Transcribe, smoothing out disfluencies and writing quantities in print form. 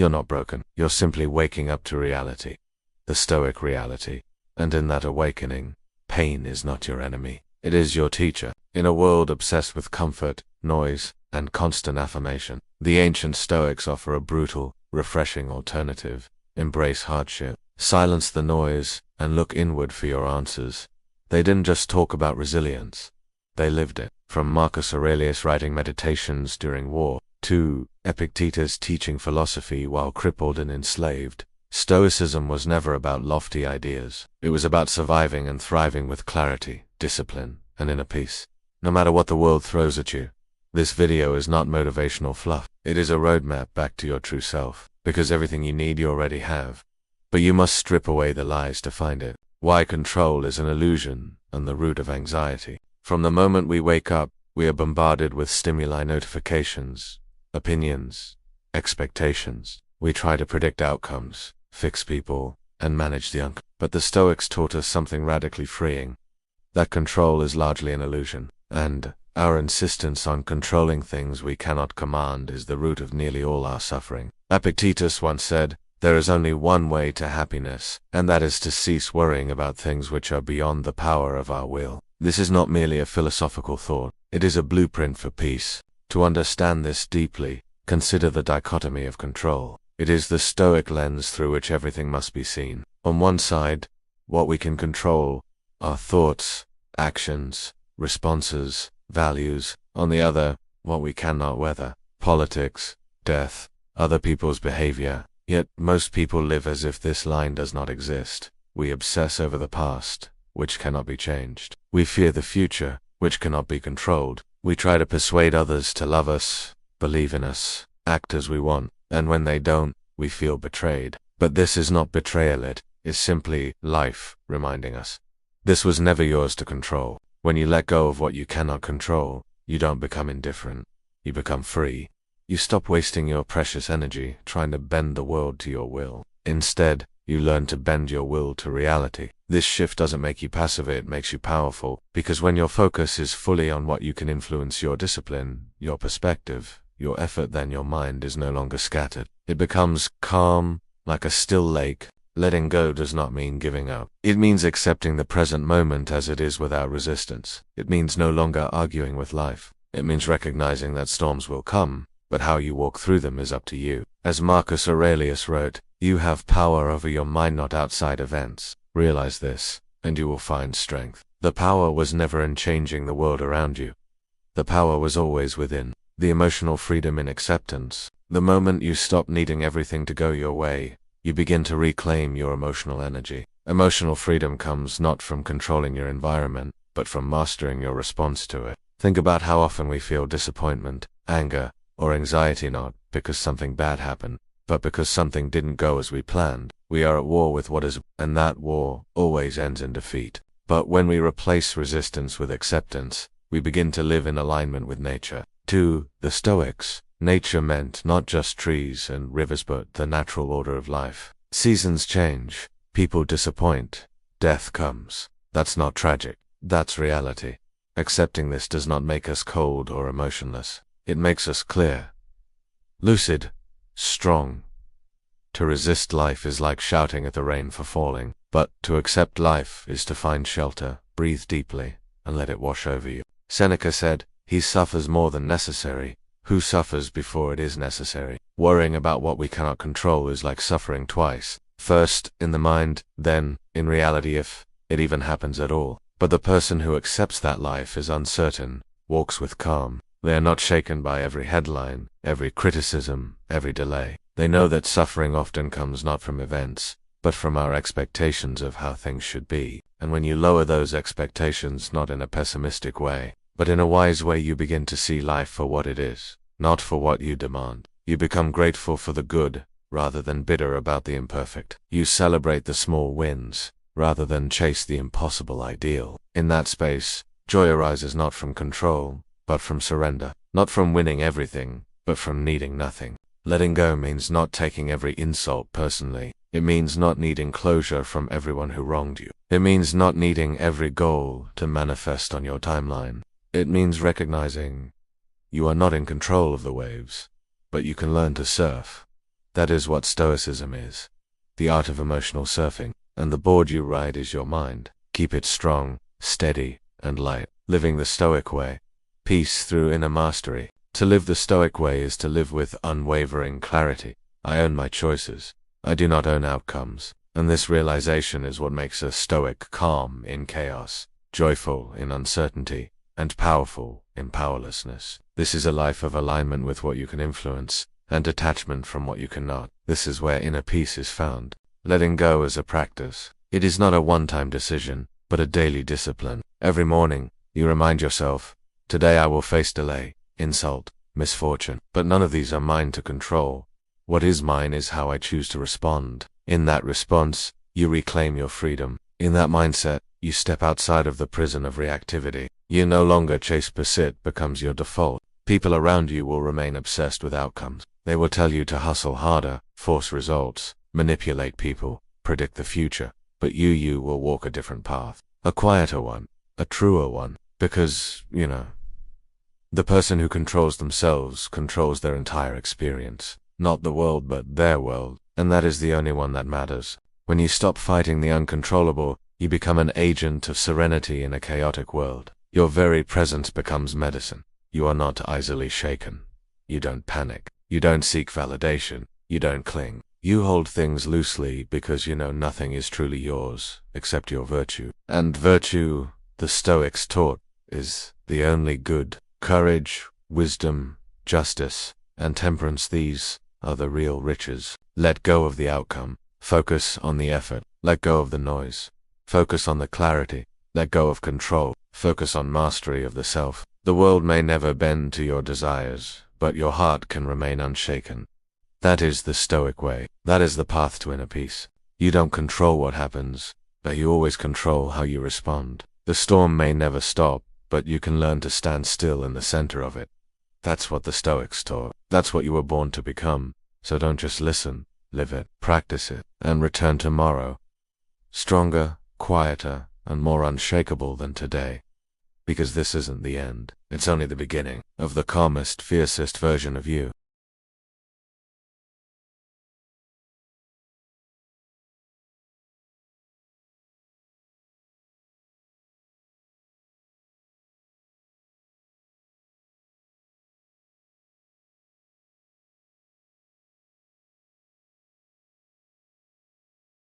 You're not broken. You're simply waking up to reality. The Stoic reality. And in that awakening, pain is not your enemy. It is your teacher. In a world obsessed with comfort, noise, and constant affirmation, the ancient Stoics offer a brutal, refreshing alternative. Embrace hardship. Silence the noise, and look inward for your answers. They didn't just talk about resilience. They lived it. From Marcus Aurelius writing meditations during war, to Epictetus teaching philosophy while crippled and enslaved, Stoicism was never about lofty ideas. It was about surviving and thriving with clarity, discipline, and inner peace. No matter what the world throws at you, this video is not motivational fluff. It is a roadmap back to your true self, because everything you need you already have. But you must strip away the lies to find it. Why control is an illusion and the root of anxiety. From the moment we wake up, we are bombarded with stimuli, notifications, opinions, expectations. We try to predict outcomes, fix people, and manage the unconscious. But the Stoics taught us something radically freeing. That control is largely an illusion, and our insistence on controlling things we cannot command is the root of nearly all our suffering. Epictetus once said, "There is only one way to happiness, and that is to cease worrying about things which are beyond the power of our will." This is not merely a philosophical thought, it is a blueprint for peace. To understand this deeply, consider the dichotomy of control. It is the Stoic lens through which everything must be seen. On one side, what we can control, our thoughts, actions, responses, values. On the other, what we cannot weather, politics, death, other people's behavior. Yet most people live as if this line does not exist. We obsess over the past, which cannot be changed. We fear the future, which cannot be controlled. We try to persuade others to love us, believe in us, act as we want, and when they don't, we feel betrayed. But this is not betrayal, it is simply life reminding us. This was never yours to control. When you let go of what you cannot control, you don't become indifferent. You become free. You stop wasting your precious energy trying to bend the world to your will. Instead, you learn to bend your will to reality. This shift doesn't make you passive, it makes you powerful, because when your focus is fully on what you can influence, your discipline, your perspective, your effort, then your mind is no longer scattered. It becomes calm, like a still lake. Letting go does not mean giving up. It means accepting the present moment as it is without resistance. It means no longer arguing with life. It means recognizing that storms will come, but how you walk through them is up to you. As Marcus Aurelius wrote, "You have power over your mind, not outside events." Realize this, and you will find strength. The power was never in changing the world around you. The power was always within. The emotional freedom in acceptance. The moment you stop needing everything to go your way, you begin to reclaim your emotional energy. Emotional freedom comes not from controlling your environment, but from mastering your response to it. Think about how often we feel disappointment, anger, or anxiety, not because something bad happened, but because something didn't go as we planned. We are at war with what is, and that war always ends in defeat. But when we replace resistance with acceptance, we begin to live in alignment with nature. To the Stoics, nature meant not just trees and rivers but the natural order of life. Seasons change, people disappoint, death comes. That's not tragic, that's reality. Accepting this does not make us cold or emotionless. It makes us clear, lucid, strong. To resist life is like shouting at the rain for falling, but to accept life is to find shelter, breathe deeply, and let it wash over you. Seneca said, "He suffers more than necessary who suffers before it is necessary." Worrying about what we cannot control is like suffering twice. First, in the mind, then, in reality, if it even happens at all. But the person who accepts that life is uncertain, walks with calm. They are not shaken by every headline, every criticism, every delay. They know that suffering often comes not from events, but from our expectations of how things should be. And when you lower those expectations, not in a pessimistic way, but in a wise way, you begin to see life for what it is, not for what you demand. You become grateful for the good, rather than bitter about the imperfect. You celebrate the small wins, rather than chase the impossible ideal. In that space, joy arises not from control, but from surrender. Not from winning everything, but from needing nothing. Letting go means not taking every insult personally. It means not needing closure from everyone who wronged you. It means not needing every goal to manifest on your timeline. It means recognizing you are not in control of the waves, but you can learn to surf. That is what Stoicism is. The art of emotional surfing, and the board you ride is your mind. Keep it strong, steady, and light. Living the Stoic way. Peace through inner mastery. To live the Stoic way is to live with unwavering clarity. I own my choices. I do not own outcomes. And this realization is what makes a Stoic calm in chaos, joyful in uncertainty, and powerful in powerlessness. This is a life of alignment with what you can influence, and detachment from what you cannot. This is where inner peace is found. Letting go is a practice. It is not a one-time decision, but a daily discipline. Every morning, you remind yourself, today I will face delay, insult, misfortune. But none of these are mine to control. What is mine is how I choose to respond. In that response, you reclaim your freedom. In that mindset, you step outside of the prison of reactivity. You no longer chase pursuit becomes your default. People around you will remain obsessed with outcomes. They will tell you to hustle harder, force results, manipulate people, predict the future. But you will walk a different path. A quieter one, a truer one. Because, the person who controls themselves controls their entire experience. Not the world, but their world. And that is the only one that matters. When you stop fighting the uncontrollable, you become an agent of serenity in a chaotic world. Your very presence becomes medicine. You are not easily shaken. You don't panic. You don't seek validation. You don't cling. You hold things loosely because you know nothing is truly yours except your virtue. And virtue, the Stoics taught, is the only good. Courage, wisdom, justice, and temperance, these are the real riches. Let go of the outcome. Focus on the effort. Let go of the noise. Focus on the clarity. Let go of control. Focus on mastery of the self. The world may never bend to your desires, but your heart can remain unshaken. That is the Stoic way. That is the path to inner peace. You don't control what happens, but you always control how you respond. The storm may never stop, but you can learn to stand still in the center of it. That's what the Stoics taught. That's what you were born to become. So don't just listen, live it, practice it, and return tomorrow. Stronger, quieter, and more unshakable than today. Because this isn't the end. It's only the beginning of the calmest, fiercest version of you.